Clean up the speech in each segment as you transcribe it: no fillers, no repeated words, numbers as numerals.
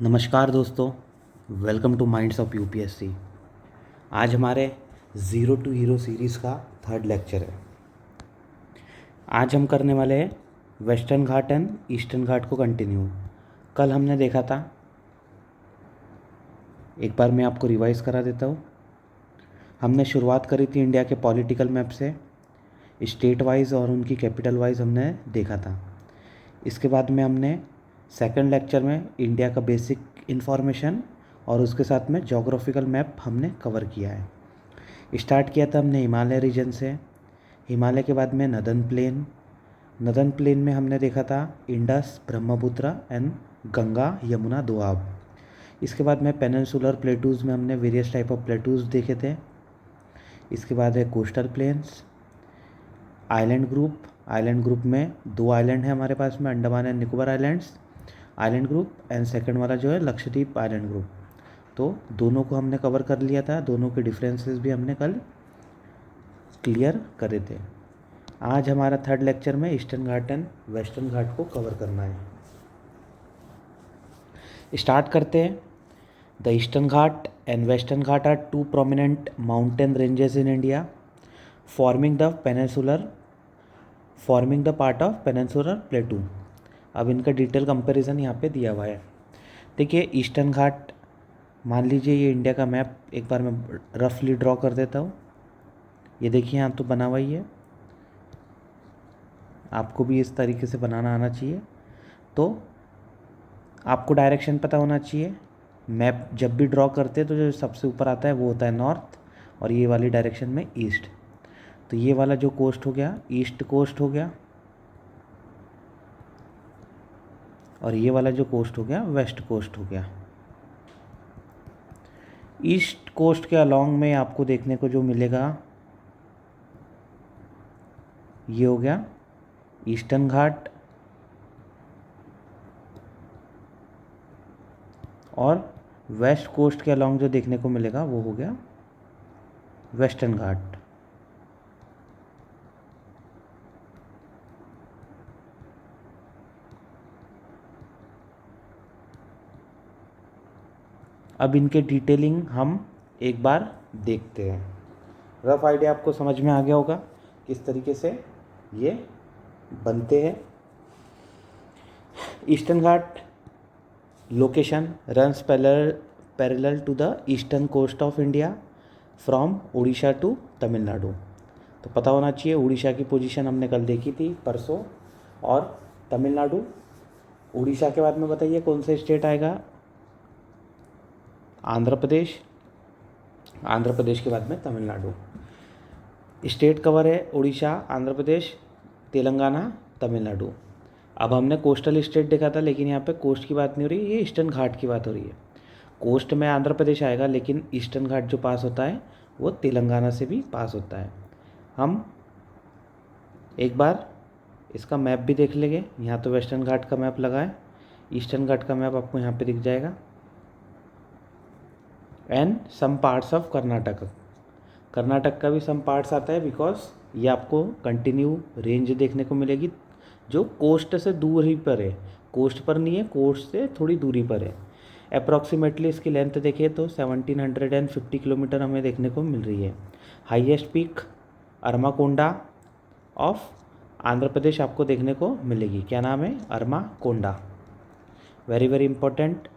नमस्कार दोस्तों, welcome two minds of UPSC. आज हमारे ज़ीरो टू हीरो सीरीज़ का थर्ड लेक्चर है। आज हम करने वाले हैं western Ghat and eastern Ghat को कंटिन्यू। कल हमने देखा था, एक बार मैं आपको रिवाइज़ करा देता हूँ। हमने शुरुआत करी थी इंडिया के पॉलिटिकल मैप से, स्टेट वाइज और उनकी कैपिटल वाइज हमने देखा था। इसके बाद में हमने सेकंड लेक्चर में इंडिया का बेसिक इन्फॉर्मेशन और उसके साथ में जोग्राफिकल मैप हमने कवर किया है। स्टार्ट किया था हमने हिमालय रीजन से। हिमालय के बाद में नदर्न प्लेन में हमने देखा था इंडस, ब्रह्मपुत्र एंड गंगा यमुना दोआब। इसके बाद में पेनिनसुलर प्लेटूज़ में हमने वेरियस टाइप ऑफ प्लेटूज़ देखे थे। इसके बाद है कोस्टल प्लेन्स, आइलैंड ग्रुप में दो आइलैंड है हमारे पास में, Andaman and Nicobar islands island group and second वाला जो है लक्षद्वीप आइलैंड ग्रुप। तो दोनों को हमने कवर कर लिया था, दोनों के डिफरेंसेस भी हमने कल क्लियर करे थे। आज हमारा थर्ड लेक्चर में eastern Ghat and western Ghat को कवर करना है। स्टार्ट करते हैं। The eastern Ghat and western Ghat are two prominent mountain ranges in India forming the part of peninsular plateau. अब इनका डिटेल कंपैरिजन यहाँ पे दिया हुआ है। देखिए, ईस्टर्न घाट, मान लीजिए ये इंडिया का मैप एक बार मैं रफली ड्रॉ कर देता हूँ। ये देखिए यहाँ तो बना हुआ ही है, आपको भी इस तरीके से बनाना आना चाहिए। तो आपको डायरेक्शन पता होना चाहिए। मैप जब भी ड्रॉ करते हैं तो जो सबसे ऊपर आता है वो होता है नॉर्थ, और ये वाली डायरेक्शन में ईस्ट। तो ये वाला जो कोस्ट हो गया ईस्ट कोस्ट हो गया, और ये वाला जो कोस्ट हो गया वेस्ट कोस्ट हो गया। ईस्ट कोस्ट के अलॉन्ग में आपको देखने को जो मिलेगा ये हो गया ईस्टर्न घाट, और वेस्ट कोस्ट के अलॉन्ग जो देखने को मिलेगा वो हो गया वेस्टर्न घाट। अब इनके डिटेलिंग हम एक बार देखते हैं। रफ आइडिया आपको समझ में आ गया होगा किस तरीके से ये बनते हैं। Eastern Ghat location runs parallel to the eastern coast of India from Orissa to Tamil Nadu. तो पता होना चाहिए, उड़ीसा की पोजीशन हमने कल देखी थी परसों, और तमिलनाडु। उड़ीसा के बाद में बताइए कौन सा स्टेट आएगा? आंध्र प्रदेश के बाद में तमिलनाडु। स्टेट कवर है उड़ीसा, आंध्र प्रदेश, तेलंगाना, तमिलनाडु। अब हमने कोस्टल स्टेट देखा था, लेकिन यहाँ पे कोस्ट की बात नहीं हो रही, ये ईस्टर्न घाट की बात हो रही है। कोस्ट में आंध्र प्रदेश आएगा, लेकिन ईस्टर्न घाट जो पास होता है वो तेलंगाना से भी पास होता है। हम एक बार इसका मैप भी देख लेंगे। यहाँ तो वेस्टर्न घाट का मैप लगा है, ईस्टर्न घाट का मैप आपको यहाँ पे दिख जाएगा। And some parts of Karnataka का भी सम पार्ट्स आता है, बिकॉज ये आपको कंटिन्यू रेंज देखने को मिलेगी जो कोस्ट से दूर ही पर है, कोस्ट पर नहीं है, कोस्ट से थोड़ी दूरी पर है। अप्रॉक्सीमेटली इसकी लेंथ देखिए तो 1750 किलोमीटर हमें देखने को मिल रही है। Highest peak Armakonda of Andhra Pradesh आपको देखने को मिलेगी। क्या नाम है? अरमाकोंडा। Very very important.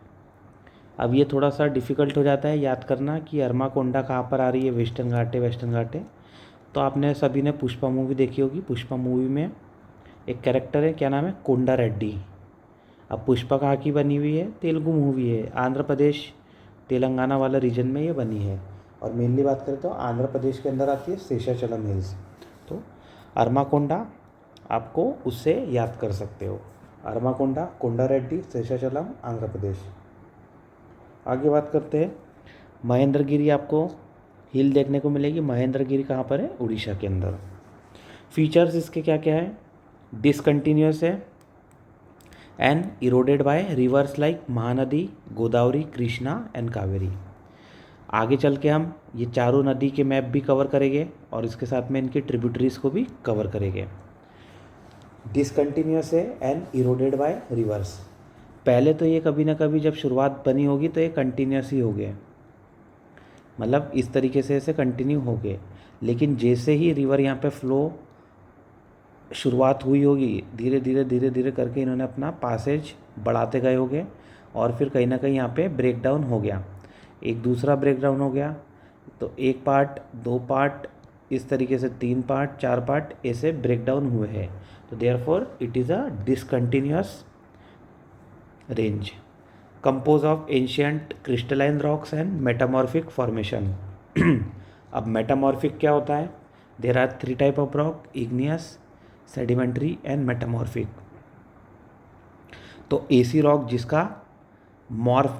अब ये थोड़ा सा डिफ़िकल्ट हो जाता है याद करना कि अरमाकोंडा कहाँ पर आ रही है, वेस्टर्न घाट है। तो आपने सभी ने पुष्पा मूवी देखी होगी। पुष्पा मूवी में एक कैरेक्टर है, क्या नाम है? कोंडा रेड्डी। अब पुष्पा कहाँ की बनी हुई है? तेलुगु मूवी है, आंध्र प्रदेश तेलंगाना वाला रीजन में ये बनी है। और मेनली बात करें तो आंध्र प्रदेश के अंदर आती है शेषाचलम हिल्स। तो अरमाकोंडा आपको उससे याद कर सकते हो। अरमाकोंडा, कोंडा रेड्डी, शेषाचलम, आंध्र प्रदेश। आगे बात करते हैं। महेंद्रगिरी आपको हिल देखने को मिलेगी। महेंद्रगिरी कहाँ पर है? उड़ीसा के अंदर। फीचर्स इसके क्या क्या है? डिसकंटिन्यूस है and eroded by rivers like Mahanadi, Godavari, Krishna and Kaveri. आगे चल के हम ये चारों नदी के मैप भी कवर करेंगे और इसके साथ में इनके ट्रिब्यूटरीज को भी कवर करेंगे। डिसकंटिन्यूस है एंड इरोडेड बाय रिवर्स। पहले तो ये कभी ना कभी जब शुरुआत बनी होगी तो ये कंटिन्यूस ही हो गया, मतलब इस तरीके से ऐसे कंटिन्यू हो गए। लेकिन जैसे ही रिवर यहाँ पे फ्लो शुरुआत हुई होगी, धीरे धीरे धीरे धीरे करके इन्होंने अपना पासेज बढ़ाते गए होंगे और फिर कहीं ना कहीं यहाँ पे ब्रेक डाउन हो गया, एक दूसरा ब्रेक डाउन हो गया, तो एक पार्ट, दो पार्ट, इस तरीके से तीन पार्ट, चार पार्ट ऐसे ब्रेक डाउन हुए हैं। तो therefore it is a discontinuous range compose of ancient crystalline rocks and metamorphic formation. अब मेटामॉर्फिक क्या होता है? There are three type of rock, igneous, sedimentary and metamorphic. तो एसी रॉक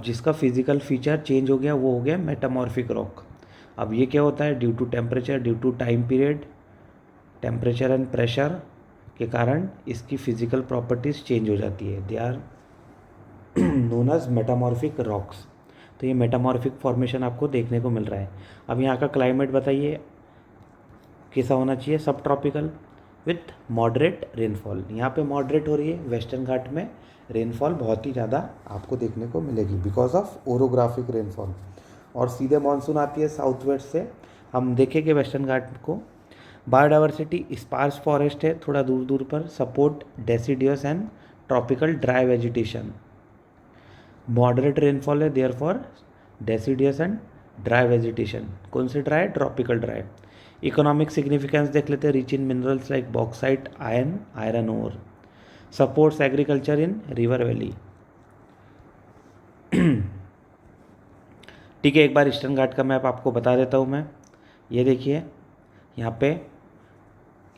जिसका फिजिकल फीचर चेंज हो गया वो हो गया मेटामॉर्फिक रॉक। अब ये क्या होता है? Due to temperature, due to time period, temperature and pressure के कारण इसकी फिजिकल प्रॉपर्टीज़ चेंज हो जाती है। They are known as metamorphic rocks. तो ये मेटामॉर्फिक फॉर्मेशन आपको देखने को मिल रहा है। अब यहाँ का क्लाइमेट बताइए कैसा होना चाहिए? सब ट्रॉपिकल विथ मॉडरेट रेनफॉल। यहाँ पे मॉडरेट हो रही है, वेस्टर्न घाट में रेनफॉल बहुत ही ज़्यादा आपको देखने को मिलेगी बिकॉज ऑफ ओरोग्राफिक रेनफॉल। और सीधे मानसून आती है साउथ वेस्ट से। हम देखेंगे वेस्टर्न घाट को। बायोडाइवर्सिटी स्पार्स फॉरेस्ट है थोड़ा दूर दूर पर, support deciduous and tropical dry vegetation. Moderate rainfall है, therefore deciduous and dry vegetation. कौन से dry? Tropical dry. Economic significance देख लेते हैं। Rich in minerals like bauxite, iron ore. Supports agriculture in river valley. ठीक है, एक बार ईस्टर्न घाट का मैप आपको बता देता हूँ मैं। ये देखिए यहाँ पे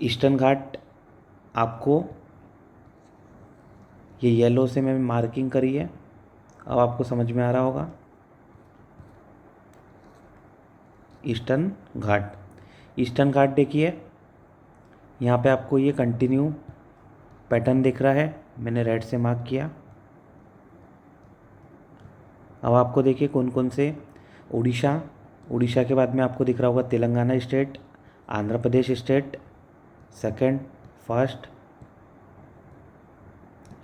ईस्टर्न घाट आपको ये येलो से मैं मार्किंग करी है, अब आपको समझ में आ रहा होगा। ईस्टर्न घाट देखिए, यहाँ पे आपको ये कंटिन्यू पैटर्न दिख रहा है, मैंने रेड से मार्क किया। अब आपको देखिए कौन कौन से, उड़ीसा के बाद में आपको दिख रहा होगा Telangana state, Andhra Pradesh state, second, first.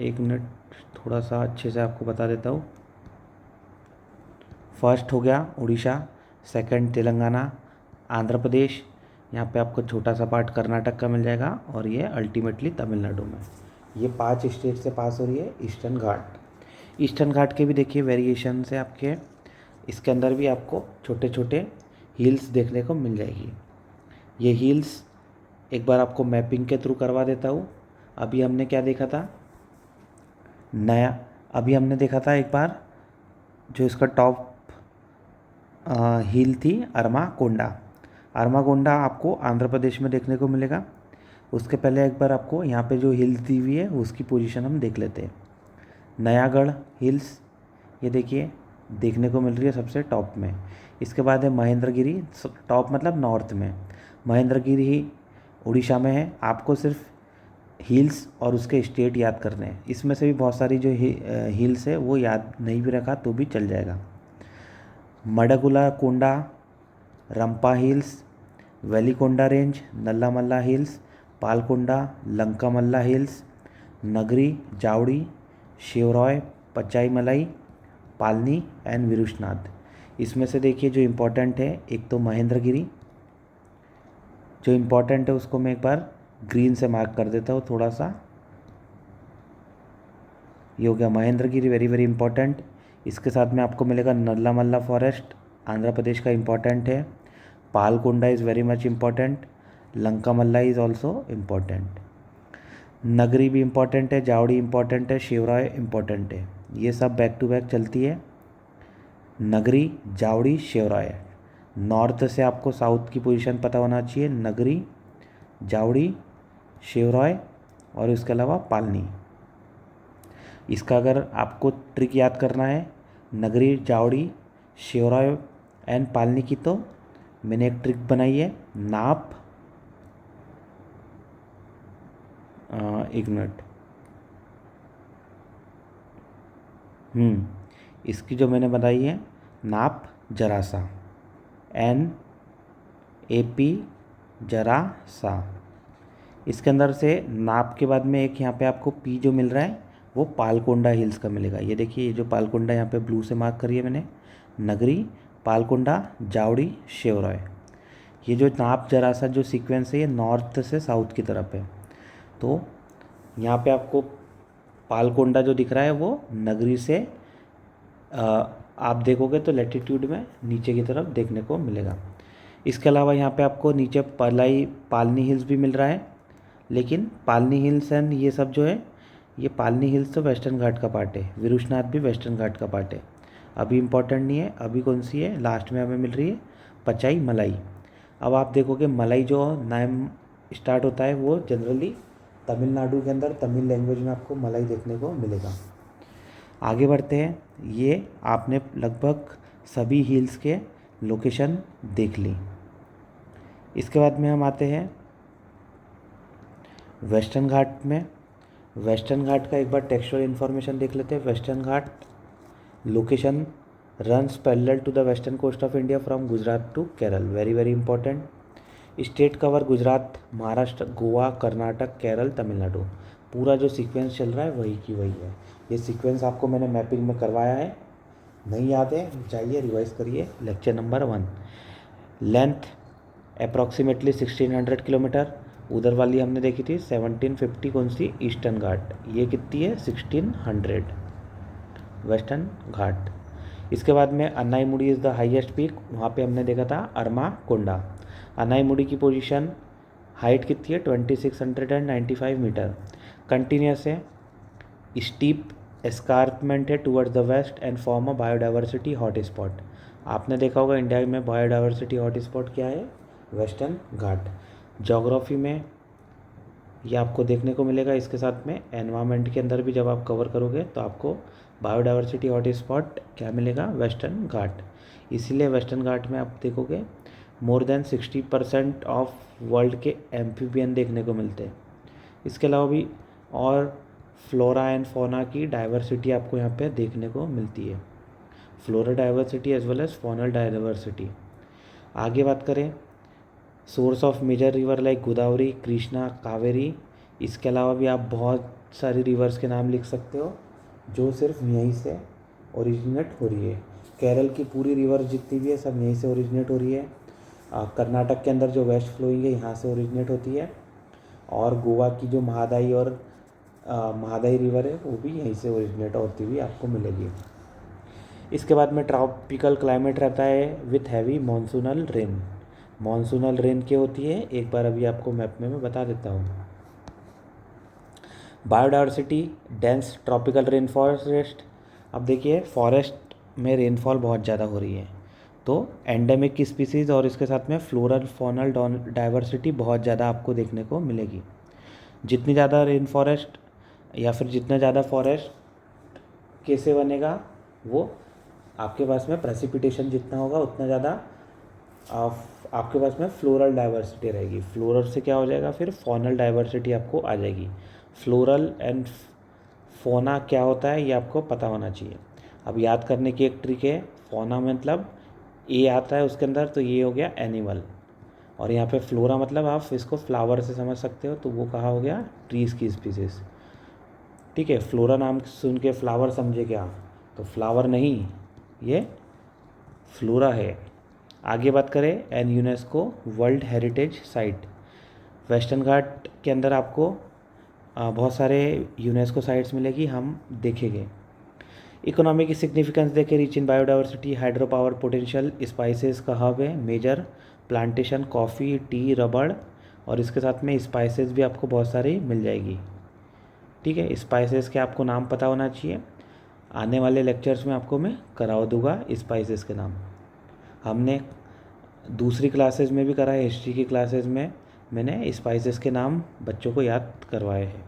एक मिनट थोड़ा सा अच्छे से आपको बता देता हूँ। फर्स्ट हो गया उड़ीसा, सेकंड तेलंगाना, आंध्र प्रदेश, यहाँ पे आपको छोटा सा पार्ट कर्नाटक का मिल जाएगा और ये अल्टीमेटली तमिलनाडु में। ये 5 स्टेट से पास हो रही है ईस्टर्न घाट। ईस्टर्न घाट के भी देखिए वेरिएशन से आपके इसके अंदर भी आपको छोटे छोटे हिल्स देखने को मिल जाएगी। ये हिल्स एक बार आपको मैपिंग के थ्रू करवा देता हूँ। अभी हमने क्या देखा था अभी हमने देखा था एक बार जो इसका टॉप हिल थी अरमाकोंडा आपको आंध्र प्रदेश में देखने को मिलेगा। उसके पहले एक बार आपको यहाँ पे जो हिल्स दी हुई है उसकी पोजीशन हम देख लेते हैं। नयागढ़ हिल्स, ये देखिए देखने को मिल रही है सबसे टॉप में। इसके बाद है महेंद्रगिरी, टॉप मतलब नॉर्थ में। महेंद्रगिरी ही उड़ीसा में है। आपको सिर्फ हिल्स और उसके स्टेट याद करने हैं। इसमें से भी बहुत सारी जो हिल्स है वो याद नहीं भी रखा तो भी चल जाएगा। Madugula Konda, Rampa hills, Velikonda range, Nallamala hills, Palkonda, Lankamala hills, Nagari, Javadi, Shevaroy, Pachaimalai, Palani and Varushanad. इसमें से देखिए जो इम्पोर्टेंट है, एक तो महेंद्रगिरी जो इम्पोर्टेंट है उसको मैं एक बार ग्रीन से मार्क कर देता हूँ थोड़ा सा। ये हो गया महेंद्रगिरी, वेरी वेरी इंपॉर्टेंट। इसके साथ में आपको मिलेगा नल्लामल्ला फॉरेस्ट, आंध्र प्रदेश का इम्पॉर्टेंट है। Palkonda is very much important. Lankamala is also important. Nagari भी इम्पॉर्टेंट है, जावड़ी इम्पॉर्टेंट है, शिवराय इम्पॉर्टेंट है। ये सब बैक टू बैक चलती है। नगरी, जावड़ी, शिवराय। नॉर्थ से आपको साउथ की पोजीशन पता होना चाहिए। नगरी, जावड़ी, शिवराय और इसके अलावा पालनी। इसका अगर आपको ट्रिक याद करना है नगरी, जावड़ी, शिवराय एंड पालनी की, तो मैंने एक ट्रिक बनाई है। नाप, एक मिनट, इसकी जो मैंने बताई है नाप जरासा, NAP जरासा। इसके अंदर से नाप के बाद में एक यहाँ पे आपको P जो मिल रहा है वो पालकोंडा हिल्स का मिलेगा। ये देखिए, ये जो पालकोंडा यहाँ पे ब्लू से मार्क करी है मैंने, नगरी, पालकोंडा, जावड़ी, शेवरॉय। ये जो नाप जरा सा जो सीक्वेंस है ये नॉर्थ से साउथ की तरफ है। तो यहाँ पे आपको पालकोंडा जो दिख रहा है वो नगरी से आप देखोगे तो लैटिट्यूड में नीचे की तरफ देखने को मिलेगा। इसके अलावा यहाँ पे आपको नीचे पालनी हिल्स भी मिल रहा है, लेकिन पालनी हिल्स एंड ये सब जो है, ये पालनी हिल्स तो वेस्टर्न घाट का पार्ट है, विरुशनाथ भी वेस्टर्न घाट का पार्ट है। अभी इम्पोर्टेंट नहीं है, अभी कौन सी है, लास्ट में हमें मिल रही है पचाई मलाई। अब आप देखोगे मलाई जो नाम स्टार्ट होता है वो जनरली तमिलनाडु के अंदर तमिल लैंग्वेज में आपको मलाई देखने को मिलेगा। आगे बढ़ते हैं, ये आपने लगभग सभी हिल्स के लोकेशन देख ली। इसके बाद में हम आते हैं वेस्टर्न घाट में। वेस्टर्न घाट का एक बार टेक्सचुअल इन्फॉर्मेशन देख लेते हैं। Western Ghat location runs parallel to the western coast of India from Gujarat to Kerala. Very very important. State cover Gujarat, Maharashtra, Goa, Karnataka, Kerala, Tamil Nadu. पूरा जो सीक्वेंस चल रहा है वही की वही है। ये सीक्वेंस आपको मैंने मैपिंग में करवाया है, नहीं याद है जाइए रिवाइज करिए, lecture number 1। Length approximately 1600 kilometre. उधर वाली हमने देखी थी 1750, कौन सी, ईस्टर्न घाट। ये कितनी है, 1600 वेस्टर्न घाट। इसके बाद में अन्नाईमुड़ी इज़ द हाईएस्ट पीक, वहाँ पे हमने देखा था अरमा कोंडा। अन्नाईमुड़ी की पोजीशन हाइट कितनी है, 2695 मीटर। कंटिन्यूस है, स्टीप एस्कारपमेंट है towards the west and form a biodiversity hot spot. आपने देखा होगा इंडिया में बायोडाइवर्सिटी हॉट स्पॉट क्या है, वेस्टर्न घाट। जोग्राफी में ये आपको देखने को मिलेगा। इसके साथ में एनवायरनमेंट के अंदर भी जब आप कवर करोगे तो आपको बायोडाइवर्सिटी हॉट स्पॉट क्या मिलेगा, वेस्टर्न घाट। इसीलिए वेस्टर्न घाट में आप देखोगे मोर देन 60% ऑफ वर्ल्ड के एम्फीबियन देखने को मिलते हैं। इसके अलावा भी और फ्लोरा एंड फौना की डाइवर्सिटी आपको यहाँ पे देखने को मिलती है, flora diversity as well as faunal diversity. आगे बात करें source of major river like Godavari, Krishna, Kaveri. इसके अलावा भी आप बहुत सारी रिवर्स के नाम लिख सकते हो जो सिर्फ यहीं से ओरिजिनेट हो रही है। केरल की पूरी रिवर जितनी भी है सब यहीं से ओरिजिनेट हो रही है। कर्नाटक के अंदर जो वेस्ट फ्लोइंग है यहाँ से ओरिजिनेट होती है, और गोवा की जो महादाई और महादाई रिवर है वो भी यहीं से ओरिजिनेट होती हुई आपको मिलेगी। इसके बाद में ट्रॉपिकल क्लाइमेट रहता है with heavy monsoonal rain. Monsoonal rain क्या होती है एक बार अभी आपको मैप में मैं बता देता हूँ। Biodiversity dense tropical rain forest. अब देखिए फॉरेस्ट में रेनफॉल बहुत ज़्यादा हो रही है, तो एंडेमिक की स्पीसीज़ और इसके साथ में फ्लोरल फॉनल डाइवर्सिटी बहुत ज़्यादा आपको देखने को मिलेगी। जितनी ज़्यादा रेन फॉरेस्ट या फिर जितना ज़्यादा फॉरेस्ट कैसे बनेगा, वो आपके पास में प्रेसिपिटेशन जितना होगा उतना ज़्यादा आपके पास में फ्लोरल डाइवर्सिटी रहेगी। फ्लोरल से क्या हो जाएगा, फिर फॉनल डाइवर्सिटी आपको आ जाएगी। फ्लोरल एंड फोना क्या होता है ये आपको पता होना चाहिए। अब याद करने की एक ट्रिक है, फोना मतलब ए आता है उसके अंदर तो ये हो गया एनिमल, और यहाँ पे फ्लोरा मतलब आप इसको फ्लावर से समझ सकते हो, तो वो कहा हो गया ट्रीज़ की स्पीसीज। ठीक है, फ्लोरा नाम सुन के फ्लावर समझे क्या, तो फ्लावर नहीं ये फ्लोरा है। आगे बात करें an UNESCO world heritage site. Western Ghat के अंदर आपको बहुत सारे यूनेस्को साइट्स मिलेगी, हम देखेंगे। इकोनॉमिक सिग्निफिकेंस देखें, rich in biodiversity, hydro power potential, spices का हब है, मेजर प्लांटेशन कॉफ़ी, टी, रबड़, और इसके साथ में स्पाइसेस भी आपको बहुत सारी मिल जाएगी। ठीक है, स्पाइसेस के आपको नाम पता होना चाहिए, आने वाले लेक्चर्स में आपको मैं करा दूंगा स्पाइसेस के नाम। हमने दूसरी क्लासेस में भी करा है, हिस्ट्री की क्लासेस में मैंने स्पाइसेस के नाम बच्चों को याद करवाए हैं।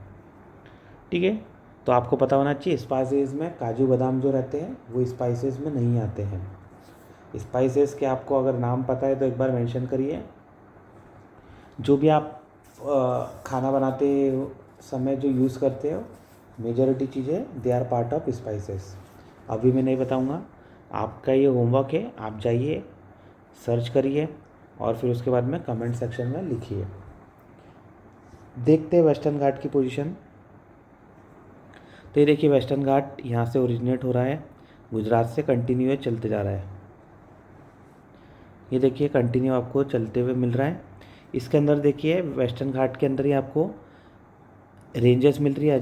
ठीक है, तो आपको पता होना चाहिए स्पाइसेस में काजू बादाम जो रहते हैं वो स्पाइसेस में नहीं आते हैं। स्पाइसेस के आपको अगर नाम पता है तो एक बार मेंशन करिए। जो भी आप खाना बनाते समय जो यूज़ करते हो मेजॉरिटी चीज़ें they are part of spices. अभी मैं नहीं बताऊंगा, आपका ये होमवर्क है, आप जाइए सर्च करिए और फिर उसके बाद में कमेंट सेक्शन में लिखिए। देखते हैं वेस्टर्न घाट की पोजीशन। तो ये देखिए वेस्टर्न घाट यहाँ से ओरिजिनेट हो रहा है, गुजरात से कंटिन्यू चलते जा रहा है। ये देखिए कंटिन्यू आपको चलते हुए मिल रहा है। इसके अंदर देखिए वेस्टर्न घाट के अंदर ही आपको रेंजेस मिल रही है।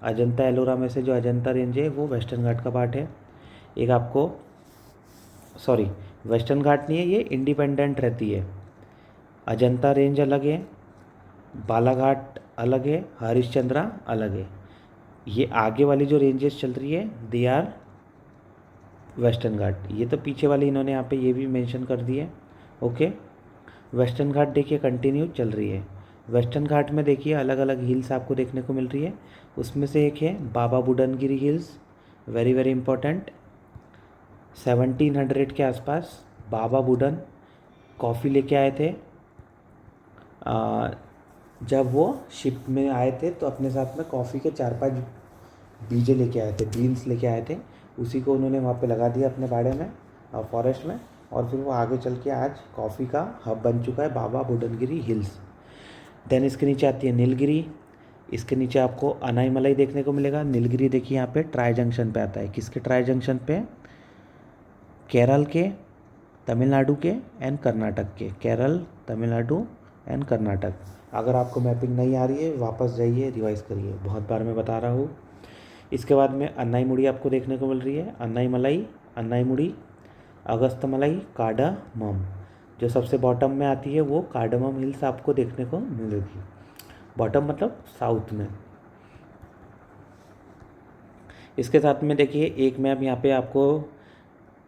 अजंता एलोरा में से जो अजंता रेंज है वो वेस्टर्न घाट का पार्ट है। एक आपको वेस्टर्न घाट नहीं है, ये इंडिपेंडेंट रहती है। अजंता रेंज अलग है, बालाघाट अलग है, हरिश्चंद्रा अलग है। ये आगे वाली जो रेंजेस चल रही है दे आर वेस्टर्न घाट। ये तो पीछे वाली इन्होंने यहाँ पे ये भी मेंशन कर दी है। ओके, वेस्टर्न घाट देखिए कंटिन्यू चल रही है। वेस्टर्न घाट में देखिए अलग अलग हिल्स आपको देखने को मिल रही है। उसमें से एक है बाबा Budangiri hills, very very important. 1700 के आसपास बाबा बुडन कॉफ़ी लेके आए थे। जब वो शिप में आए थे तो अपने साथ में कॉफ़ी के 4-5 बीजे लेके आए थे, बीन्स लेके आए थे। उसी को उन्होंने वहाँ पे लगा दिया अपने बाड़े में, फॉरेस्ट में, और फिर वो आगे चल के आज कॉफ़ी का हब बन चुका है बाबा बुडनगिरी हिल्स। देन इसके नीचे आती है नीलगिरी। इसके नीचे आपको अनाईमलाई देखने को मिलेगा। नीलगिरी देखिए यहाँ पे ट्राई जंक्शन पे आता है। किसके ट्राई जंक्शन पे? केरल के, तमिलनाडु के एंड कर्नाटक के। केरल, तमिलनाडु एंड कर्नाटक। अगर आपको मैपिंग नहीं आ रही है वापस जाइए, रिवाइज करिए, बहुत बार मैं बता रहा हूँ। इसके बाद में अन्नाईमुड़ी आपको देखने को मिल रही है। अन्नाईमलाई, अन्नाईमुड़ी, अगस्तमलाई, कार्डामम। जो सबसे बॉटम में आती है वो कार्डामम हिल्स आपको देखने को मिलेगी। बॉटम मतलब साउथ में। इसके साथ में देखिए एक मैप यहाँ पे आपको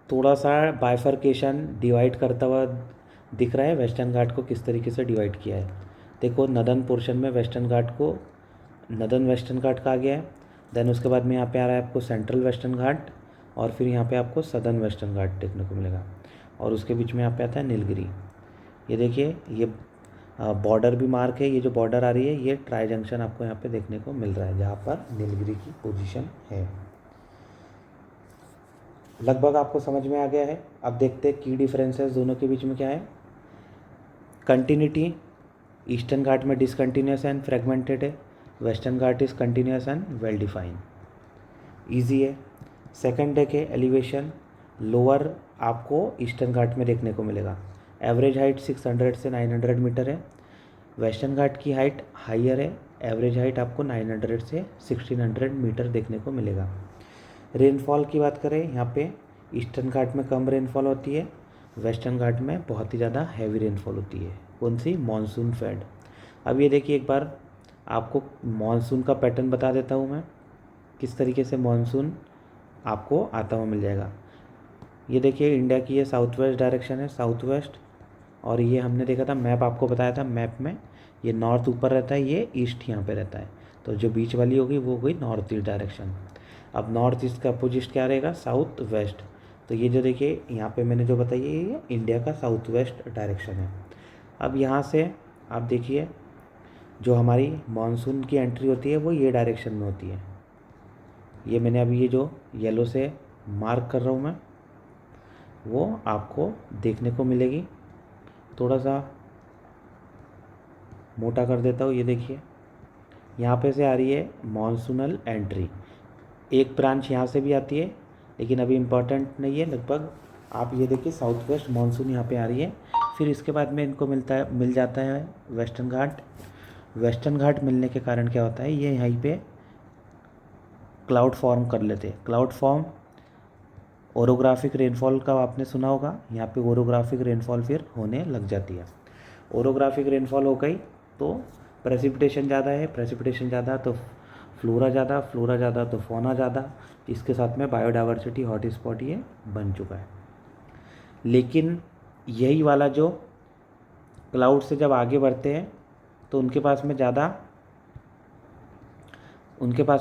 थोड़ा सा बाइफर्केशन डिवाइड करता हुआ दिख रहा है। वेस्टर्न घाट को किस तरीके से डिवाइड किया है देखो। नदन पोर्शन में वेस्टर्न घाट को नदन वेस्टर्न घाट कहा गया है। देन उसके बाद में यहाँ पे आ रहा है आपको सेंट्रल वेस्टर्न घाट, और फिर यहाँ पे आपको सदर्न वेस्टर्न घाट देखने को मिलेगा, और उसके बीच में यहाँ पे आता है नीलगिरी। ये देखिए ये बॉर्डर भी मार्क है। ये जो बॉर्डर आ रही है ये ट्राई जंक्शन आपको यहाँ पे देखने को मिल रहा है जहाँ पर नीलगिरी की पोजीशन है। लगभग आपको समझ में आ गया है। अब देखते हैं की डिफरेंसेस दोनों के बीच में क्या है। कंटिन्यूटी, ईस्टर्न घाट में डिसकंटिन्यूस एंड फ्रेगमेंटेड है, western Ghat is continuous and well defined, easy है। सेकंड डेक है एलिवेशन, लोअर आपको ईस्टर्न घाट में देखने को मिलेगा। एवरेज हाइट 600 से 900 मीटर है। वेस्टर्न घाट की हाइट हाइयर है, एवरेज हाइट आपको 900 से 1600 मीटर देखने को मिलेगा। रेनफॉल की बात करें यहाँ पे ईस्टर्न घाट में कम रेनफॉल होती है, वेस्टर्न घाट में बहुत ही ज़्यादा हैवी रेनफॉल होती है। कौन सी? Monsoon fade. अब ये देखिए एक बार आपको मानसून का पैटर्न बता देता हूँ मैं, किस तरीके से मानसून आपको आता हुआ मिल जाएगा। ये देखिए इंडिया की ये साउथ वेस्ट डायरेक्शन है, साउथ वेस्ट, और ये हमने देखा था मैप आपको बताया था, मैप में ये नॉर्थ ऊपर रहता है, ये ईस्ट यहाँ पे रहता है, तो जो बीच वाली होगी वो होगी नॉर्थ ईस्ट डायरेक्शन। अब नॉर्थ ईस्ट का अपोजिट क्या रहेगा? South west. तो ये जो देखिए यहाँ पे मैंने जो बताई है ये इंडिया का साउथ वेस्ट डायरेक्शन है। अब यहाँ से आप देखिए जो हमारी मानसून की एंट्री होती है वो ये डायरेक्शन में होती है। ये मैंने अभी ये जो येलो से मार्क कर रहा हूँ मैं वो आपको देखने को मिलेगी। थोड़ा सा मोटा कर देता हूँ। ये देखिए यहाँ पे से आ रही है मानसूनल एंट्री। एक ब्रांच यहाँ से भी आती है लेकिन अभी इम्पॉर्टेंट नहीं है। लगभग आप ये देखिए साउथ वेस्ट मानसून यहाँ पे आ रही है। फिर इसके बाद में इनको मिल जाता है वेस्टर्न घाट। वेस्टर्न घाट मिलने के कारण क्या होता है, ये यहीं पे क्लाउड फॉर्म कर लेते हैं। क्लाउड फॉर्म, ओरोग्राफिक रेनफॉल का आपने सुना होगा, यहाँ पे ओरोग्राफिक रेनफॉल फिर होने लग जाती है। ओरोग्राफिक रेनफॉल हो गई तो प्रेसिपिटेशन ज़्यादा है, प्रेसिपिटेशन ज़्यादा तो फ्लोरा ज़्यादा, फ्लोरा ज़्यादा तो फौना ज़्यादा। इसके साथ में बायोडाइवर्सिटी हॉट स्पॉट ये बन चुका है। लेकिन यही वाला जो क्लाउड से जब आगे बढ़ते हैं तो उनके पास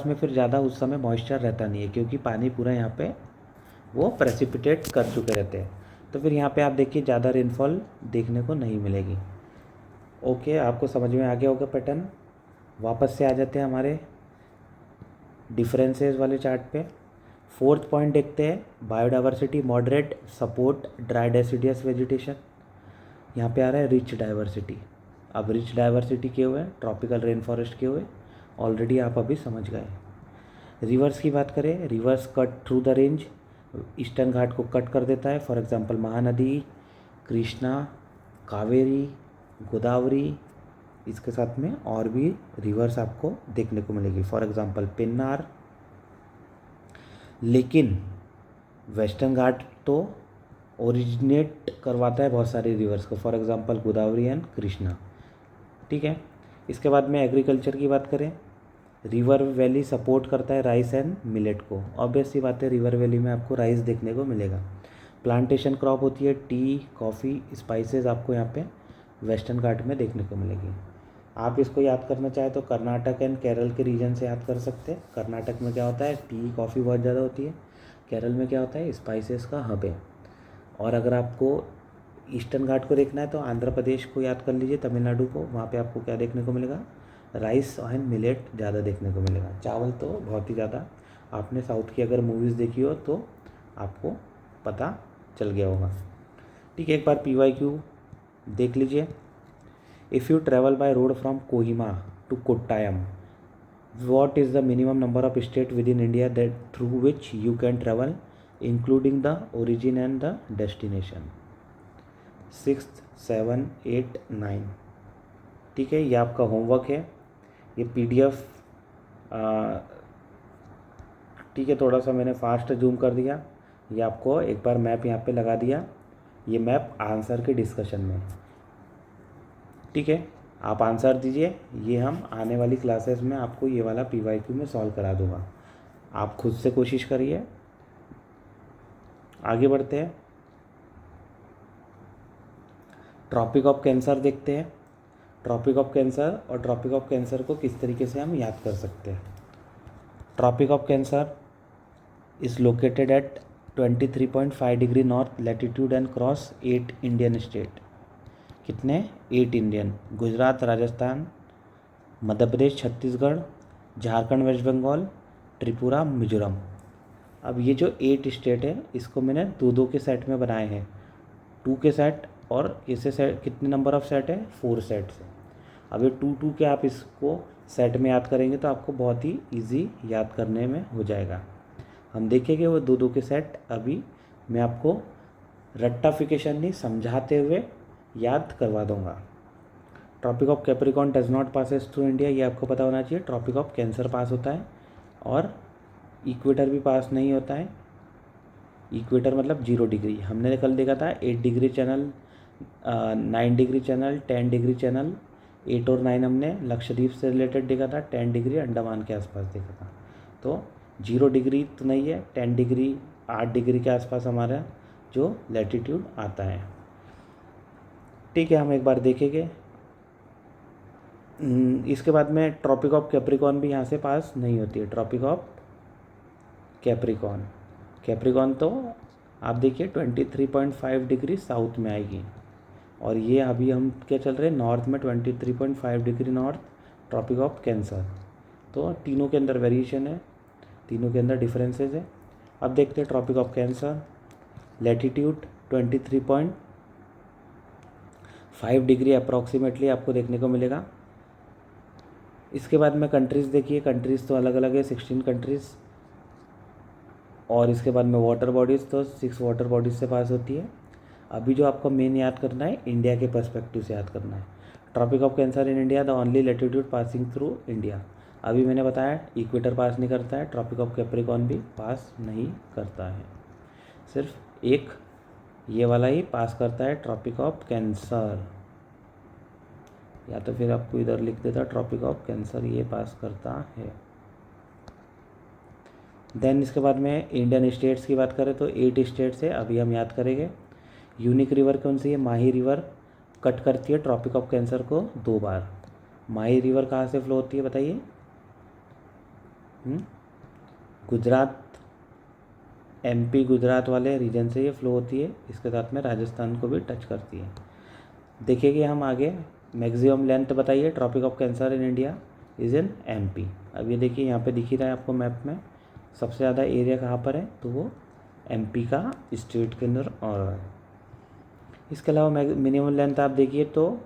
में फिर ज़्यादा उस समय मॉइस्चर रहता नहीं है, क्योंकि पानी पूरा यहाँ पे वो प्रेसिपिटेट कर चुके रहते हैं। तो फिर यहाँ पे आप देखिए ज़्यादा रेनफॉल देखने को नहीं मिलेगी। ओके, आपको समझ में आ गया होगा पैटर्न। वापस से आ जाते हैं हमारे डिफरेंसेस वाले चार्ट पे। फोर्थ पॉइंट देखते हैं, biodiversity moderate, support dry deciduous vegetation. यहाँ पे आ रहा है रिच डाइवर्सिटी। अब रिच डाइवर्सिटी किए हुए ट्रॉपिकल रेन फॉरेस्ट किए हुए ऑलरेडी आप अभी समझ गए। रिवर्स की बात करें, rivers cut through the range, eastern Ghat को कट कर देता है। फॉर एग्जांपल महानदी, कृष्णा, कावेरी, गोदावरी, इसके साथ में और भी रिवर्स आपको देखने को मिलेगी, फॉर एग्जांपल पेन्नार। लेकिन वेस्टर्न घाट तो ओरिजिनेट करवाता है बहुत सारे रिवर्स को, for example Godavari and Krishna. ठीक है, इसके बाद में एग्रीकल्चर की बात करें, रिवर वैली सपोर्ट करता है राइस एंड मिलेट को। ऑब्वियस सी बात है, रिवर वैली में आपको राइस देखने को मिलेगा। प्लांटेशन क्रॉप होती है टी, कॉफ़ी, स्पाइसेस आपको यहाँ पे वेस्टर्न घाट में देखने को मिलेगी। आप इसको याद करना चाहे तो कर्नाटक एंड केरल के रीजन से याद कर सकते हैं। कर्नाटक में क्या होता है, टी कॉफ़ी बहुत ज़्यादा होती है। केरल में क्या होता है, स्पाइसेस का हब है। और अगर आपको ईस्टर्न घाट को देखना है तो आंध्र प्रदेश को याद कर लीजिए, तमिलनाडु को। वहाँ पे आपको क्या देखने को मिलेगा, राइस एंड मिलेट ज़्यादा देखने को मिलेगा। चावल तो बहुत ही ज़्यादा, आपने साउथ की अगर मूवीज़ देखी हो तो आपको पता चल गया होगा। ठीक है, एक बार PYQ देख लीजिए। If you travel by road from Kohima to Kottayam, what is the minimum number of state within India that through which you can travel, including the origin and the destination? 6, 7, 8, 9। ठीक है, ये आपका होमवर्क है, ये PDF। ठीक है, थोड़ा सा मैंने फास्ट जूम कर दिया। ये आपको एक बार मैप यहाँ पे लगा दिया, ये मैप आंसर के डिस्कशन में। ठीक है, आप आंसर दीजिए, ये हम आने वाली क्लासेस में आपको ये वाला PYQ में सॉल्व करा दूँगा। आप खुद से कोशिश करिए। आगे बढ़ते हैं, ट्रॉपिक ऑफ कैंसर देखते हैं। ट्रॉपिक ऑफ कैंसर और ट्रॉपिक ऑफ कैंसर को किस तरीके से हम याद कर सकते हैं। Tropic of Cancer is located at 23.5 degree north latitude and cross 8 Indian state. कितने, 8 इंडियन, गुजरात, राजस्थान, मध्य प्रदेश, छत्तीसगढ़, झारखंड, वेस्ट बंगाल, त्रिपुरा, मिजोरम। अब ये जो 8 स्टेट है इसको मैंने 2-2 के सेट में बनाए हैं, 2 के सेट, और इसे सेट कितने नंबर ऑफ सेट है, 4 सेट से। अब ये 2-2 के आप इसको सेट में याद करेंगे तो आपको बहुत ही ईजी याद करने में हो जाएगा। हम देखेंगे वो 2-2 के सेट। अभी मैं आपको रट्टाफिकेशन नहीं, समझाते हुए याद करवा दूंगा। Tropic of Capricorn does not passes through India, ये आपको पता होना चाहिए। ट्रॉपिक ऑफ कैंसर पास होता है और इक्वेटर भी पास नहीं होता है। इक्वेटर मतलब 0 डिग्री। हमने कल देखा था 8 degree channel, 9 degree channel, 10 degree channel. 8 और 9 हमने लक्षद्वीप से रिलेटेड देखा था, 10 डिग्री अंडमान के आसपास देखा था। तो 0 डिग्री तो नहीं है, 10 डिग्री, 8 डिग्री के आसपास हमारा जो लैटिट्यूड आता है। ठीक है, हम एक बार देखेंगे। इसके बाद में ट्रॉपिक ऑफ कैप्रिकॉर्न भी यहाँ से पास नहीं होती है। ट्रॉपिक ऑफ कैप्रिकॉर्न, कैप्रिकॉर्न तो आप देखिए 23.5 डिग्री साउथ में आएगी, और ये अभी हम क्या चल रहे हैं, नॉर्थ में 23.5 degree north, Tropic of Cancer. तो तीनों के अंदर वेरिएशन है, तीनों के अंदर डिफरेंसेस है। अब देखते हैं Tropic of Cancer, latitude 23.5 degree approximately आपको देखने को मिलेगा। इसके बाद में कंट्रीज़ देखिए, कंट्रीज़ तो अलग अलग है, 16 कंट्रीज़। और इसके बाद में वाटर बॉडीज़ तो 6 वाटर बॉडीज़ से पास होती है। अभी जो आपको मेन याद करना है, इंडिया के पर्सपेक्टिव से याद करना है। Tropic of Cancer in India, the only latitude passing through India. अभी मैंने बताया इक्वेटर पास नहीं करता है, ट्रॉपिक ऑफ कैप्रिकॉर्न भी पास नहीं करता है, सिर्फ एक ये वाला ही पास करता है, ट्रॉपिक ऑफ कैंसर। या तो फिर आपको इधर लिख देता, ट्रॉपिक ऑफ कैंसर ये पास करता है। देन इसके बाद में इंडियन स्टेट्स की बात करें तो 8 स्टेट्स है, अभी हम याद करेंगे। यूनिक रिवर कौन सी है, माही रिवर कट करती है ट्रॉपिक ऑफ कैंसर को 2 बार। माही रिवर कहाँ से फ्लो होती है बताइए, गुजरात, MP गुजरात वाले रीजन से ये फ्लो होती है। इसके साथ में राजस्थान को भी टच करती है। देखेंगे हम आगे, मैक्सिमम लेंथ बताइए Tropic of Cancer in India is in MP। अब ये देखिए यहाँ पे दिख ही रहा है आपको मैप में, सबसे ज़्यादा एरिया कहाँ पर है, तो वो MP का स्टेट के अंदर आ रहा है। इसके अलावा मिनिमम लेंथ आप देखिए तो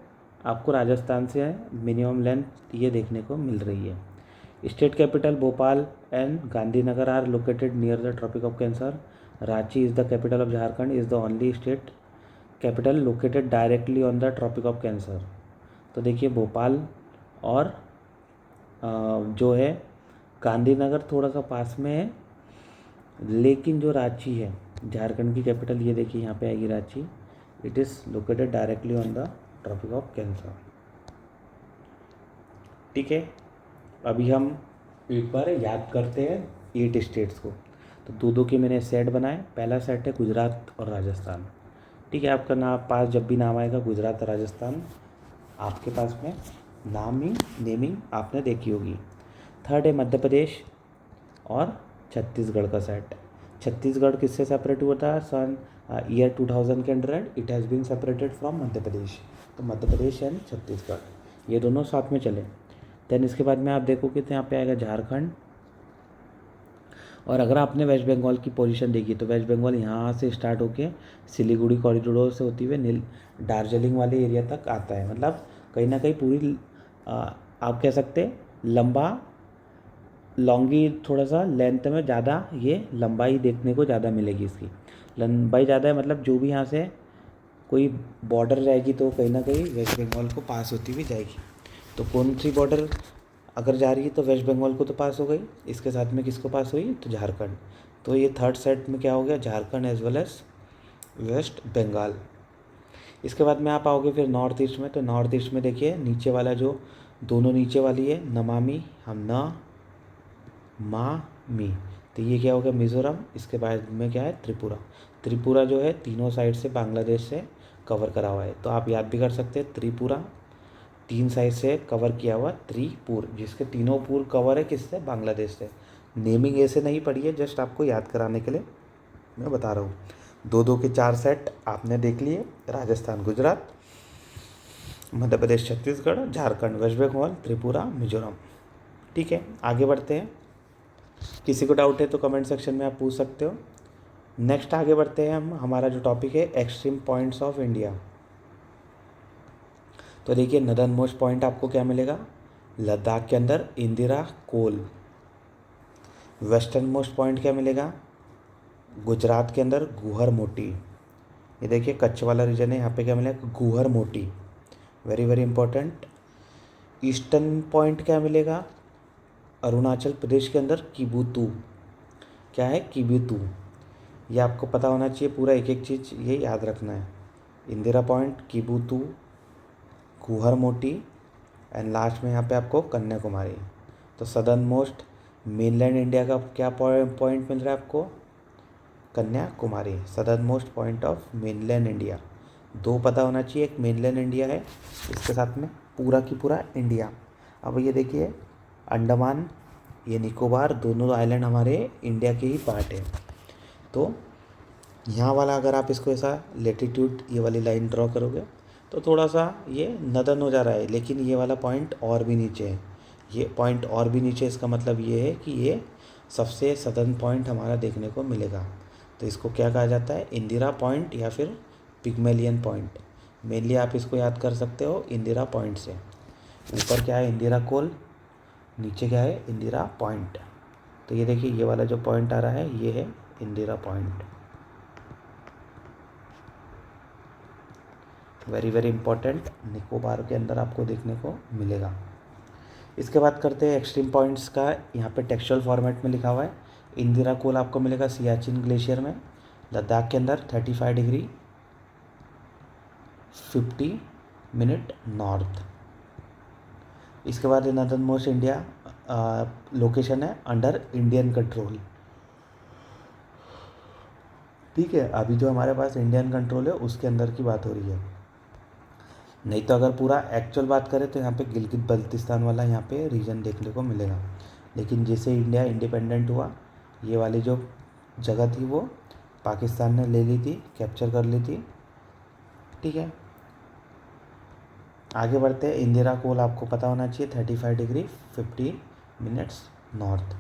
आपको राजस्थान से मिनिमम लेंथ ये देखने को मिल रही है। State capital Bhopal and Gandhinagar are located near the Tropic of Cancer. Ranchi is the capital of Jharkhand, is the only state capital located directly on the Tropic of Cancer. तो देखिए भोपाल और जो है गांधीनगर थोड़ा सा पास में है, लेकिन जो रांची है झारखंड की कैपिटल, ये देखिए यहाँ पे आएगी Ranchi. It is located directly on the Tropic of Cancer. ठीक है, अभी हम एक बार याद करते हैं 8 स्टेट्स को. तो दो दो के मैंने सेट बनाए. पहला सेट है गुजरात और राजस्थान. ठीक है, आपका नाम पास जब भी नाम आएगा गुजरात और राजस्थान आपके पास में नाम ही नेमिंग आपने देखी होगी. थर्ड है मध्य प्रदेश और छत्तीसगढ़ का सेट. छत्तीसगढ़ किससे सेपरेट हुआ था सन ईयर 2000 के under? It has been separated from Madhya Pradesh. तो मध्य प्रदेश एंड छत्तीसगढ़ ये दोनों साथ में चले. देन इसके बाद में आप देखो कि यहाँ पे आएगा झारखंड. और अगर आपने वेस्ट बंगाल की पोजीशन देखी तो वेस्ट बंगाल यहाँ से स्टार्ट होके सिलीगुड़ी कॉरिडोर से होती हुए दार्जिलिंग वाले एरिया तक आता है. मतलब कहीं ना कहीं पूरी आप कह सकते हैं लंबा लॉन्गी, थोड़ा सा लेंथ में ज़्यादा ये लंबाई देखने को ज़्यादा मिलेगी. इसकी लंबाई ज़्यादा है, मतलब जो भी यहाँ से कोई बॉर्डर रहेगी तो कहीं ना कहीं वेस्ट बंगाल को पास होती हुई जाएगी. तो कौन सी बॉर्डर अगर जा रही है तो वेस्ट बंगाल को तो पास हो गई, इसके साथ में किसको पास हुई तो झारखंड. तो ये थर्ड सेट में क्या हो गया Jharkhand as well as West Bengal. इसके बाद में आप आओगे फिर नॉर्थ ईस्ट में. तो नॉर्थ ईस्ट में देखिए नीचे वाला जो दोनों नीचे वाली है नमामि हम न मा मी, तो ये क्या हो गया मिज़ोरम. इसके बाद में क्या है त्रिपुरा. त्रिपुरा जो है तीनों साइड से बांग्लादेश से कवर करा हुआ है. तो आप याद भी कर सकते हैं त्रिपुरा 3 साइड से कवर किया हुआ त्रिपुर, जिसके तीनों पूर कवर है किससे बांग्लादेश से. नेमिंग ऐसे नहीं पड़ी है, जस्ट आपको याद कराने के लिए मैं बता रहा हूँ. 2-2 के 4 सेट आपने देख लिए. राजस्थान गुजरात, मध्य प्रदेश छत्तीसगढ़, झारखंड वेस्ट बंगाल, त्रिपुरा मिजोरम. ठीक है, आगे बढ़ते हैं. किसी को डाउट है तो कमेंट सेक्शन में आप पूछ सकते हो. नेक्स्ट आगे बढ़ते हैं हम. हमारा जो टॉपिक है एक्सट्रीम पॉइंट्स ऑफ इंडिया. तो देखिए नदर्न मोस्ट पॉइंट आपको क्या मिलेगा लद्दाख के अंदर इंदिरा कोल. वेस्टर्न मोस्ट पॉइंट क्या मिलेगा गुजरात के अंदर गुहर मोटी. ये देखिए कच्छ वाला रीजन है, यहाँ पे क्या मिलेगा गुहर मोटी, very very important. Eastern point क्या मिलेगा अरुणाचल प्रदेश के अंदर किबुतू. क्या है किबुतू, ये आपको पता होना चाहिए पूरा, एक एक चीज़ ये याद रखना है. इंदिरा पॉइंट, किबुतू, गुहर मोटी एंड लास्ट में यहाँ पे आपको कन्याकुमारी. तो सदर्न मोस्ट मेनलैंड इंडिया का क्या पॉइंट मिल रहा है आपको Kanyakumari, southern most point of mainland India. 2 पता होना चाहिए, एक मेनलैंड इंडिया है, इसके साथ में पूरा की पूरा इंडिया. अब ये देखिए अंडमान ये निकोबार दोनों आइलैंड हमारे इंडिया के ही पार्ट है. तो यहाँ वाला अगर आप इसको ऐसा लेटीट्यूड ये वाली लाइन ड्रॉ करोगे तो थोड़ा सा ये नदन हो जा रहा है, लेकिन ये वाला पॉइंट और भी नीचे है. ये पॉइंट और भी नीचे, इसका मतलब ये है कि ये सबसे सदर्न पॉइंट हमारा देखने को मिलेगा. तो इसको क्या कहा जाता है इंदिरा पॉइंट या फिर पिग्मेलियन पॉइंट. मेनली आप इसको याद कर सकते हो इंदिरा पॉइंट से. ऊपर क्या है इंदिरा कोल, नीचे क्या है इंदिरा पॉइंट. तो ये देखिए ये वाला जो पॉइंट आ रहा है ये है Indira point, very very important, Nicobar के अंदर आपको देखने को मिलेगा. इसके बाद करते हैं एक्सट्रीम पॉइंट्स का. यहाँ पे टेक्सचुअल फॉर्मेट में लिखा हुआ है. इंदिरा कोल आपको मिलेगा सियाचिन ग्लेशियर में लद्दाख के अंदर 35 डिग्री 50 मिनट नॉर्थ. इसके बाद नॉर्दर्न मोस्ट इंडिया लोकेशन है अंडर इंडियन कंट्रोल. ठीक है, अभी जो हमारे पास इंडियन कंट्रोल है उसके अंदर की बात हो रही है. नहीं तो अगर पूरा एक्चुअल बात करें तो यहाँ पे गिलगित बल्तिस्तान वाला यहाँ पे रीजन देखने को मिलेगा. लेकिन जैसे इंडिया इंडिपेंडेंट हुआ ये वाली जो जगह थी वो पाकिस्तान ने ले ली थी, कैप्चर कर ली थी. ठीक है, आगे बढ़ते हैं. इंदिरा कोल आपको पता होना चाहिए 35 degree 50 minutes north.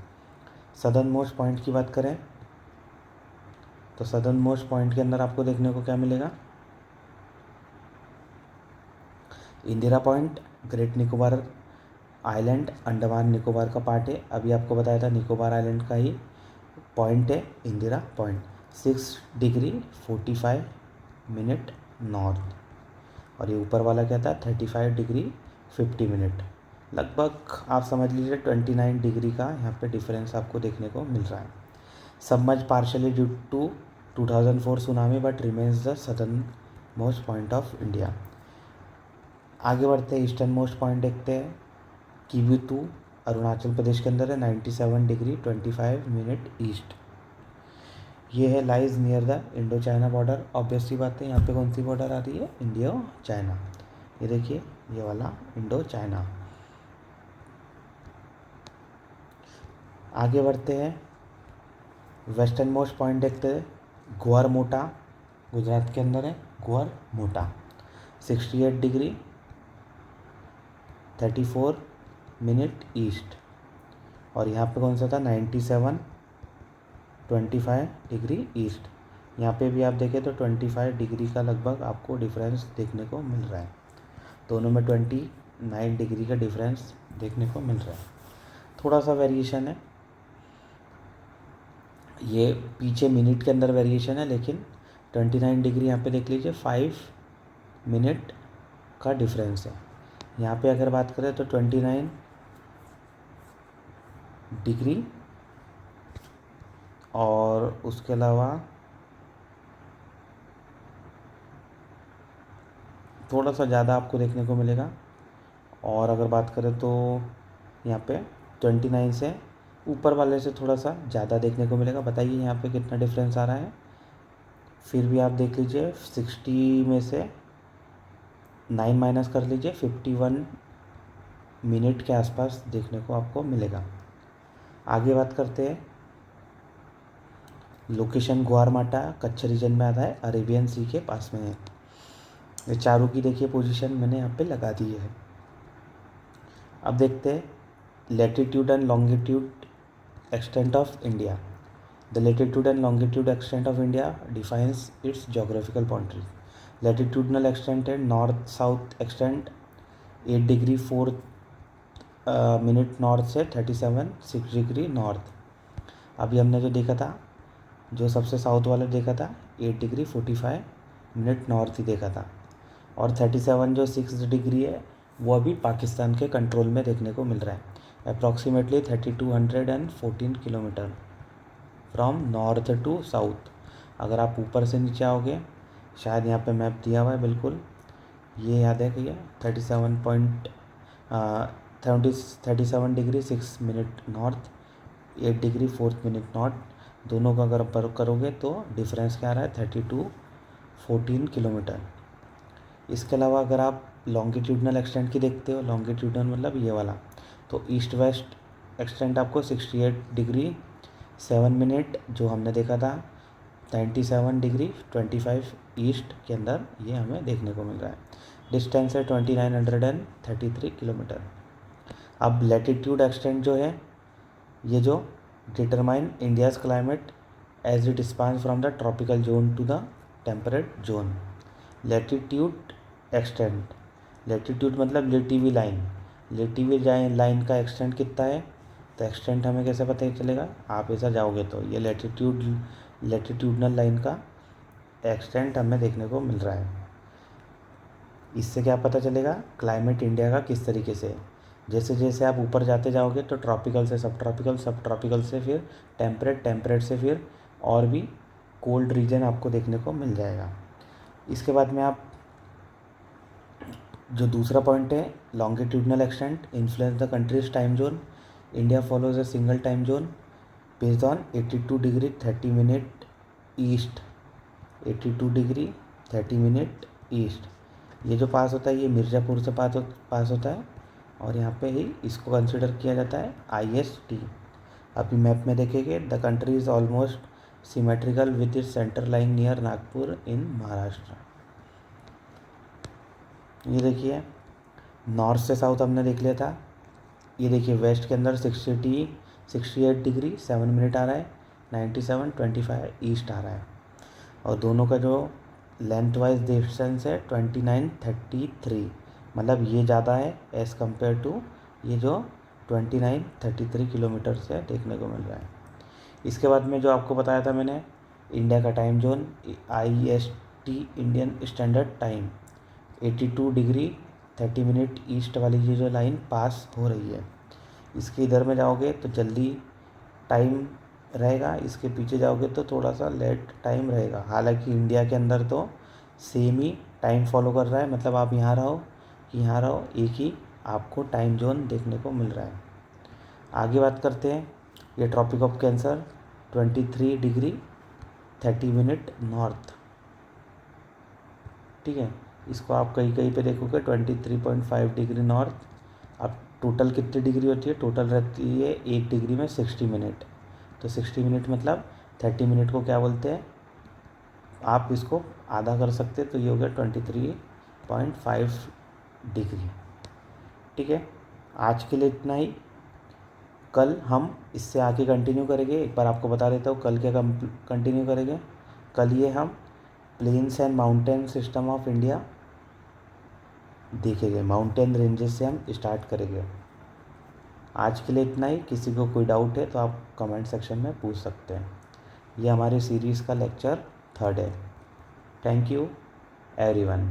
Southern most point की बात करें तो सदर्न मोस्ट पॉइंट के अंदर आपको देखने को क्या मिलेगा Indira point, great Nicobar island Andaman Nicobar का पार्ट है। अभी आपको बताया था निकोबार आइलैंड का ही पॉइंट है इंदिरा पॉइंट, 6°45' नॉर्थ। और ये ऊपर वाला क्या था, 35°50'। लगभग आप समझ लीजिए 29 डिग्री का यहाँ पे डिफरेंस आपको देखने को मिल रहा है। Submerge partially due to 2004 tsunami but remains the southern most point of India. आगे बढ़ते हैं, ईस्टर्न मोस्ट पॉइंट देखते हैं। किबुतु अरुणाचल प्रदेश के अंदर है, 97°25' ईस्ट। ये है lies near the Indo China border. Obviously बात है, यहाँ पे कौन सी बॉर्डर आ रही है, इंडिया चाइना। ये देखिए ये वाला इंडो चाइना। आगे बढ़ते हैं, वेस्टर्न मोस्ट पॉइंट देखते हैं। ग्वार मोटा गुजरात के अंदर है, ग्वार मोटा 68°34' ईस्ट। और यहाँ पे कौन सा था, 97.25° ईस्ट। यहाँ पे भी आप देखें तो 25 डिग्री का लगभग आपको डिफरेंस देखने को मिल रहा है। दोनों में 29 डिग्री का डिफरेंस देखने को मिल रहा है। थोड़ा सा वेरिएशन है, ये पीछे मिनट के अंदर वेरिएशन है, लेकिन 29 डिग्री यहाँ पे देख लीजिए 5 मिनट का डिफरेंस है। यहाँ पे अगर बात करें तो 29 डिग्री और उसके अलावा थोड़ा सा ज़्यादा आपको देखने को मिलेगा। और अगर बात करें तो यहाँ पे 29 से ऊपर वाले से थोड़ा सा ज़्यादा देखने को मिलेगा। बताइए यहाँ पे कितना डिफरेंस आ रहा है। फिर भी आप देख लीजिए 60 में से 9 माइनस कर लीजिए, 51 मिनट के आसपास देखने को आपको मिलेगा। आगे बात करते हैं, लोकेशन ग्वार माटा कच्छ रीजन में आता है, अरेबियन सी के पास में है। ये चारों की देखिए पोजीशन मैंने यहाँ पे लगा दी है। अब देखते हैं latitude and longitude extent of India. The latitude and longitude extent of India defines it's geographical boundary. Latitudinal extent है नॉर्थ साउथ एक्सटेंट 8°4' नॉर्थ से 37.6° नॉर्थ। अभी हमने जो देखा था, जो सबसे साउथ वाला देखा था 8°45' नॉर्थ ही देखा था। और 37 जो 6 डिग्री है वो अभी पाकिस्तान के कंट्रोल में देखने को मिल रहा है। Approximately 3214 kilometre from north to south. अगर आप ऊपर से नीचे आओगे, शायद यहाँ पे मैप दिया हुआ है बिल्कुल, ये याद है कि 37°6' नॉर्थ, 8°4' नॉर्थ, दोनों का अगर पर करोगे तो डिफरेंस क्या आ रहा है, 3214 किलोमीटर। इसके अलावा अगर आप लॉन्गिट्यूडनल एक्सटेंट की देखते हो, लॉन्गिट्यूडनल मतलब ये वाला, तो ईस्ट वेस्ट एक्सटेंट आपको 68°7' जो हमने देखा था 97°25' ईस्ट के अंदर ये हमें देखने को मिल रहा है। डिस्टेंस है 2933 किलोमीटर। अब लैटिट्यूड एक्सटेंट जो है, ये जो determine India's climate as it spans from the tropical zone to the temperate zone. Latitude extent, latitude मतलब लेटिवी लाइन, लेटिवी लाइन का एक्सटेंट कितना है, तो एक्सटेंट हमें कैसे पता चलेगा, आप ऐसा जाओगे तो ये लैटिट्यूडनल लाइन का एक्सटेंट हमें देखने को मिल रहा है। इससे क्या पता चलेगा, क्लाइमेट इंडिया का किस तरीके से है। जैसे जैसे आप ऊपर जाते जाओगे तो ट्रॉपिकल से सब ट्रॉपिकल, सब ट्रॉपिकल से फिर टेम्परेट, टेम्परेट से फिर और भी कोल्ड रीजन आपको देखने को मिल जाएगा। इसके बाद में आप जो दूसरा पॉइंट है, longitudinal extent influence the countries time zone. India follows a single time zone based on 82°30' east, 82°30' east. ये जो पास होता है ये मिर्ज़ापुर से पास होता है और यहाँ पे ही इसको कंसिडर किया जाता है IST। अभी मैप में देखेंगे, the country is almost symmetrical with its centre lying near Nagpur in Maharashtra. ये देखिए नॉर्थ से साउथ हमने देख लिया था। ये देखिए वेस्ट के अंदर 68°7' आ रहा है, 97.25 ईस्ट आ रहा है। और दोनों का जो लेंथ वाइज डिस्टेंस है 2933, मतलब ये ज़्यादा है एज़ कम्पेयर टू ये जो 2933 किलोमीटर से देखने को मिल रहा है। इसके बाद में जो आपको बताया था मैंने, इंडिया का time zone IST Indian standard time 82 degree 30 minute east वाली ये जो लाइन पास हो रही है, इसके इधर में जाओगे तो जल्दी टाइम रहेगा, इसके पीछे जाओगे तो थोड़ा सा लेट टाइम रहेगा। हालांकि इंडिया के अंदर तो सेम ही टाइम फॉलो कर रहा है, मतलब आप यहाँ रहो कि यहाँ रहो, एक ही आपको टाइम जोन देखने को मिल रहा है। आगे बात करते हैं, ये Tropic of Cancer 23 degree 30 minute north, ठीक है। इसको आप कहीं कहीं पे देखोगे 23.5 डिग्री नॉर्थ। अब टोटल कितनी डिग्री होती है? टोटल रहती है 1 डिग्री में 60 मिनट। तो 60 मिनट मतलब 30 मिनट को क्या बोलते हैं, आप इसको आधा कर सकते, तो ये हो गया 23.5 डिग्री, ठीक है। आज के लिए इतना ही। कल हम इससे आगे कंटिन्यू करेंगे। एक बार आपको बता देता हूँ कल क्या कंटिन्यू करेंगे। कल ये हम plains and mountain system of India देखेंगे, माउंटेन रेंजेस से हम स्टार्ट करेंगे। आज के लिए इतना ही। किसी को कोई डाउट है तो आप कमेंट सेक्शन में पूछ सकते हैं। ये हमारी सीरीज़ का लेक्चर 3rd है। Thank you everyone.